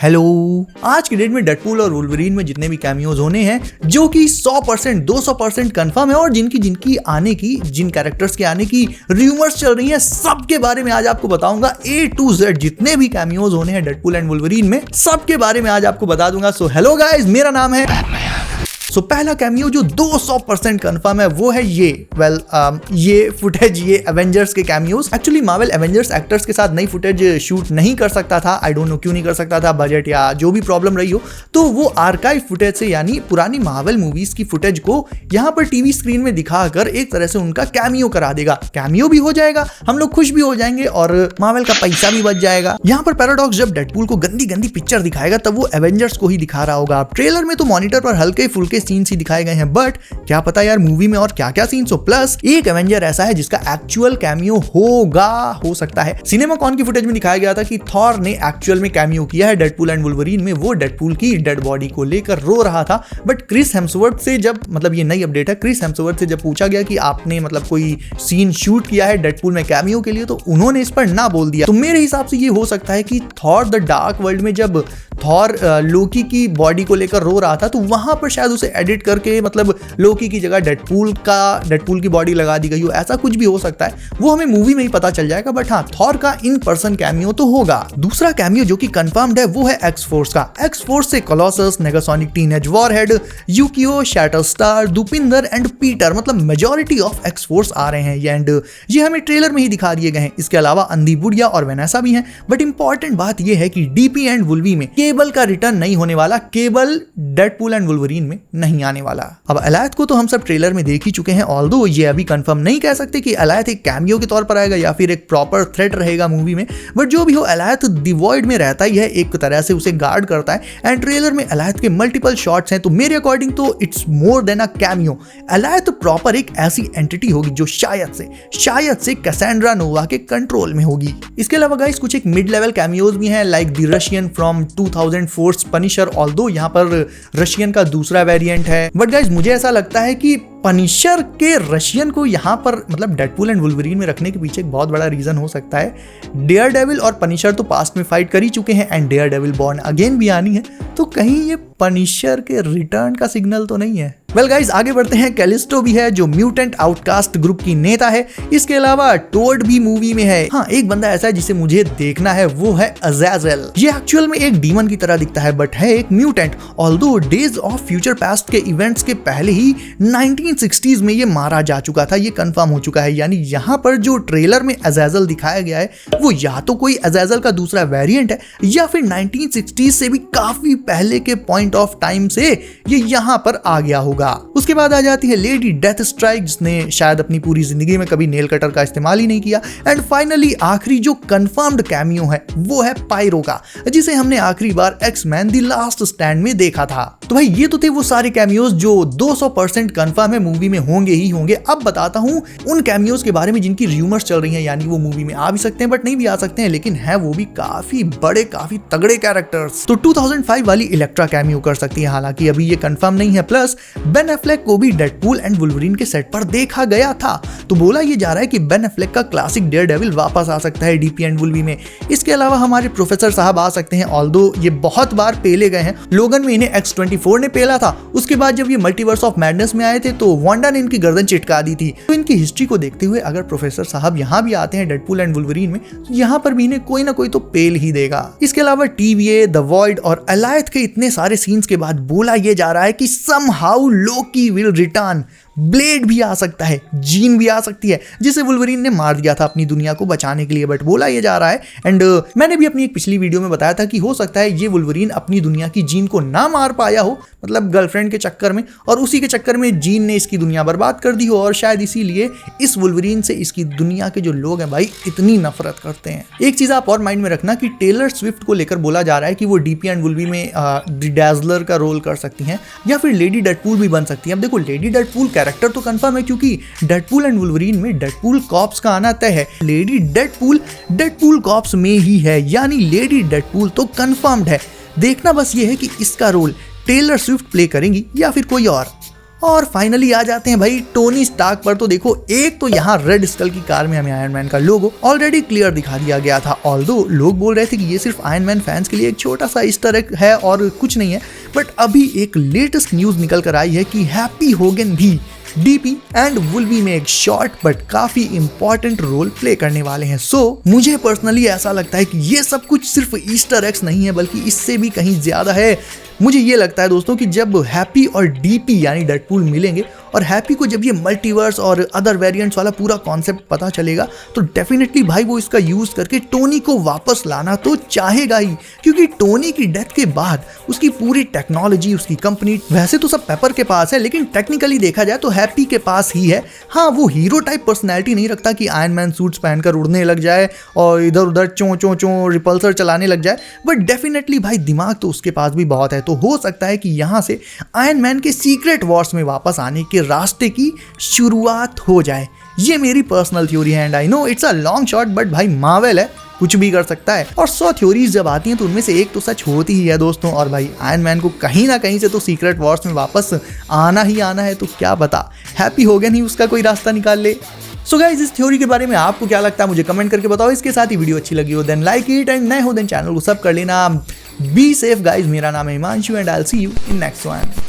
Hello. आज की date में डेडपूल और वुल्वरीन में जितने भी कैमियोज होने हैं जो कि 100% 200% कंफर्म है और जिनकी आने की जिन कैरेक्टर्स के आने की रूमर्स चल रही हैं सबके बारे में आज आपको बताऊंगा। A to Z जितने भी कैमियोज होने हैं डेडपूल एंड वुल्वरीन में सबके बारे में आज आपको बता दूंगा। सो हेलो गाइस, मेरा नाम है। पहला कैमियो जो 200% कंफर्म है वो है ये फुटेज, ये एवेंजर्स के cameos. Actually Marvel Avengers actors के साथ नई फुटेज शूट नहीं कर सकता था। आई डोंट नो क्यों नहीं कर सकता था, बजट या जो भी प्रॉब्लम रही हो। तो वो आर्काइव फुटेज से यानी पुरानी मार्वल मूवीज की फुटेज को यहाँ पर टीवी स्क्रीन में दिखाकर एक तरह से उनका कैमियो करा देगा। कैमियो भी हो जाएगा, हम लोग खुश भी हो जाएंगे और मार्वल का पैसा भी बच जाएगा। यहाँ पर पैराडॉक्स जब डेडपूल को गंदी गंदी पिक्चर दिखाएगा तब वो एवेंजर्स को ही दिखा रहा होगा। ट्रेलर में तो मॉनिटर पर हल्के फुल्के सीन्स ही दिखाए गए हैं, बट क्या पता यार मूवी में और क्या क्या सीन्स हो। प्लस एक एवेंजर ऐसा है जिसका एक्चुअल कैमियो हो सकता है। सिनेमाकॉन की फुटेज में दिखाया गया था कि थॉर ने एक्चुअल में कैमियो किया है डेडपूल एंड वुल्वरीन में। वो डेडपूल की डेड बॉडी को लेकर रो रहा था, बट क्रिस हेम्सवर्थ से जब ये नई अपडेट है, क्रिस हेम्सवर्थ से जब पूछा गया कि आपने कोई सीन शूट किया है डेडपूल में कैमियो के लिए, तो उन्होंने इस पर ना बोल दिया। तो मेरे हिसाब से ये हो सकता है कि थॉर द डार्क वर्ल्ड में जब थॉर लोकी की बॉडी को लेकर रो रहा था तो वहां पर शायद उसे एडिट करके लोकी की जगह डेडपूल की बॉडी लगा दी गई हो। ऐसा कुछ भी हो सकता है, वो हमें मूवी में ही पता चल जाएगा। बट हाँ, थॉर का इन पर्सन कैमियो तो होगा। दूसरा कैमियो जो कि कंफर्म्ड है वो है एक्स फोर्स का। एक्स फोर्स से Colossus, Negasonic Teenage Warhead, Yukio, Shatterstar, Dopinder and Peter, majority of X Force आ रहे हैं एंड ये हमें ट्रेलर में ही दिखा दिए गए हैं। इसके अलावा अंधी बुढ़िया और वेनेसा भी हैं। बट इंपॉर्टेंट बात यह है कि डीपी एंड वुल्वी में केबल का रिटर्न नहीं होने वाला। केबल डेडपूल एंड वुल्वरीन में नहीं आने वाला। अब एलायथ को तो हम सब ट्रेलर में देख ही चुके हैं, ऑल्दो ये अभी कंफर्म नहीं कह सकते कि एलायथ एक कैमियो के तौर पर आएगा या फिर एक प्रॉपर थ्रेट रहेगा मूवी में। बट जो भी हो, एलायथ द वॉइड में रहता ही है, एक तरह से उसे गार्ड करता है एंड ट्रेलर में एलायथ के मल्टीपल शॉट्स हैं। तो मेरे अकॉर्डिंग तो it's more than a cameo. एलायथ प्रॉपर एक ऐसी एंटिटी होगी जो शायद से कैसेंड्रा नोवा के कंट्रोल में होगी। इसके अलावा गाइस कुछ एक मिड लेवल कैमियोज भी हैं, like the Russian from 2004 Punisher, although यहाँ पर रशियन का दूसरा वेरिएंट है। बट गाइस मुझे ऐसा लगता है कि पनिशर के रशियन को यहाँ पर डेडपूल एंड वुल्वरीन में रखने के पीछे एक बहुत बड़ा रीजन हो सकता है। डेयरडेविल और पनिशर तो पास्ट में फाइट कर ही चुके हैं एंड डेयरडेविल बॉर्न अगेन भी आनी है, तो कहीं ये पनिशर के रिटर्न का सिग्नल तो नहीं है। वेल गाइस आगे बढ़ते हैं। कैलिस्टो भी है जो म्यूटेंट आउटकास्ट ग्रुप की नेता है। इसके अलावा टोड भी मूवी में है। हाँ, एक बंदा ऐसा है जिसे मुझे देखना है, वो है अज़ाज़ेल। ये एक्चुअल में एक डीमन की तरह दिखता है बट है एक mutant. Although days of future past के इवेंट्स के पहले ही 1960s में ये मारा जा चुका था, ये कंफर्म हो चुका है। यानी यहाँ पर जो ट्रेलर में अज़ाज़ेल दिखाया गया है वो या तो कोई अज़ाज़ेल का दूसरा वेरिएंट है या फिर 1960s से भी काफी पहले के पॉइंट ऑफ टाइम से ये यहाँ पर आ गया होगा। उसके बाद आ जाती है लेडी डेथ स्ट्राइक, जिसने शायद अपनी पूरी जिंदगी में कभी नेल कटर का इस्तेमाल ही नहीं किया। एंड फाइनली आखिरी जो कंफर्म्ड कैमियो है वो है पायरो का, जिसे हमने आखिरी बार एक्स-मैन द लास्ट स्टैंड में देखा था। तो भाई ये तो थे वो सारे कैमियोज जो 200% कंफर्म है मूवी में होंगे ही होंगे। अब बताता हूँ उन कैमियोज के बारे में जिनकी रूमर्स चल रही हैं, यानी वो मूवी में आ भी सकते हैं बट नहीं भी आ सकते हैं, लेकिन है वो भी काफी बड़े काफी तगड़े कैरेक्टर्स। तो 2005 वाली इलेक्ट्रा कैमियो कर सकती है, हालांकि अभी ये कंफर्म नहीं है। प्लस बेन एफ्लेक को भी डेडपूल एंड वुल्वरीन के सेट पर देखा गया था, तो बोला ये जा रहा है कि बेन एफ्लेक का क्लासिक डेयरडेविल वापस आ सकता है डीपी एंड वुल्वी में। इसके अलावा हमारे प्रोफेसर साहब आ सकते हैं, ऑल्दो ये बहुत बार पेले गए हैं। लोगन में इन्हें X-24 ने पेला था, उसके बाद जब ये मल्टीवर्स ऑफ मैडनेस में आए थे तो वांडा ने इनकी गर्दन चिटका दी थी। तो इनकी हिस्ट्री को देखते हुए अगर प्रोफेसर साहब यहाँ भी आते हैं डेडपूल एंड वुल्वरीन में, तो यहाँ पर भी इन्हें कोई ना कोई तो पेल ही देगा। इसके अलावा TVA, द वॉइड और एलायथ के इतने सारे सीन्स के बाद बोला ये जा रहा है कि somehow Loki will return. Blade भी आ सकता है, जीन भी आ सकती है, जिसे वुल्वरीन ने मार दिया था अपनी दुनिया को बचाने के लिए, बट बोला ये जा रहा है। एंड मैंने भी अपनी एक पिछली वीडियो में बताया था कि हो सकता है ये वुल्वरीन अपनी दुनिया की जीन को ना मार पाया हो, गर्लफ्रेंड के चक्कर में, और उसी के चक्कर में जीन ने इसकी दुनिया बर्बाद कर दी हो और शायद इसीलिए इस वुल्वरीन से इसकी दुनिया के जो लोग हैं भाई इतनी नफरत करते हैं। एक चीज आप और माइंड में रखना कि टेलर स्विफ्ट को लेकर बोला जा रहा है कि वो डीपी एंड वुल्वी में डैज़लर का रोल कर सकती हैं या फिर लेडी डेडपूल भी बन सकती है। अब देखो लेडी डेडपूल कैरेक्टर तो कंफर्म है क्योंकि डेडपूल एंड वुल्वरीन में डेडपूल कॉप्स का आना तय है। लेडी डेडपूल कॉप्स में ही है, यानी लेडी डेडपूल तो कंफर्म्ड है। देखना बस ये है कि इसका रोल टेलर स्विफ्ट प्ले करेंगी या फिर कोई और। और फाइनली आ जाते हैं भाई टोनी स्टार्क पर। तो देखो, एक तो यहाँ रेड स्कल की कार में हमें आयरन मैन का लोगो ऑलरेडी क्लियर दिखा दिया गया था। ऑल्दो लोग बोल रहे थे कि ये सिर्फ आयरन मैन फैंस के लिए एक छोटा सा ईस्टर एग है और कुछ नहीं है, बट अभी एक लेटेस्ट न्यूज निकल कर आई है कि हैप्पी होगन भी डीपी एंड वुल्वी में एक शॉर्ट बट काफी इंपॉर्टेंट रोल प्ले करने वाले हैं। सो मुझे पर्सनली ऐसा लगता है कि ये सब कुछ सिर्फ ईस्टर एग्स नहीं है, बल्कि इससे भी कहीं ज्यादा है। मुझे ये लगता है दोस्तों कि जब हैप्पी और डीपी यानी डेडपूल मिलेंगे और हैप्पी को जब ये मल्टीवर्स और अदर वेरिएंट्स वाला पूरा कॉन्सेप्ट पता चलेगा, तो डेफिनेटली भाई वो इसका यूज करके टोनी को वापस लाना तो चाहेगा ही, क्योंकि टोनी की डेथ के बाद उसकी पूरी टेक्नोलॉजी, उसकी कंपनी, वैसे तो सब पेपर के पास है, लेकिन टेक्निकली देखा जाए तो हैप्पी के पास ही है। हाँ, वो हीरो टाइप पर्सनैलिटी नहीं रखता कि आयरन मैन सूट्स पहनकर उड़ने लग जाए और इधर उधर चों चों चों रिपल्सर चलाने लग जाए, बट डेफिनेटली भाई दिमाग तो उसके पास भी बहुत है। तो हो सकता है कि यहाँ से आयरन मैन के सीक्रेट वॉर्स में वापस आने के रास्ते की शुरुआत हो जाए। ये मेरी पर्सनल थ्योरी है and I know it's a long shot, but भाई मार्वल है, कुछ भी कर सकता है। और 100 थ्योरीज जब आती हैं तो उनमें से एक तो सच होती ही है दोस्तों। और भाई आयरन मैन को कहीं ना कहीं से तो सीक्रेट वॉर्स में वापस आना ही आना है, तो क्या पता हैप्पी होगन ही उसका कोई रास्ता निकाल ले। सो गाइस, इस थ्योरी के बारे में आपको क्या लगता है मुझे कमेंट करके बताओ। इसके साथ ही वीडियो अच्छी लगी हो देन लाइक इट एंड नए हो देन चैनल को सब कर लेना। बी सेफ गाइस, मेरा नाम है Himanshu and I will see you in next one.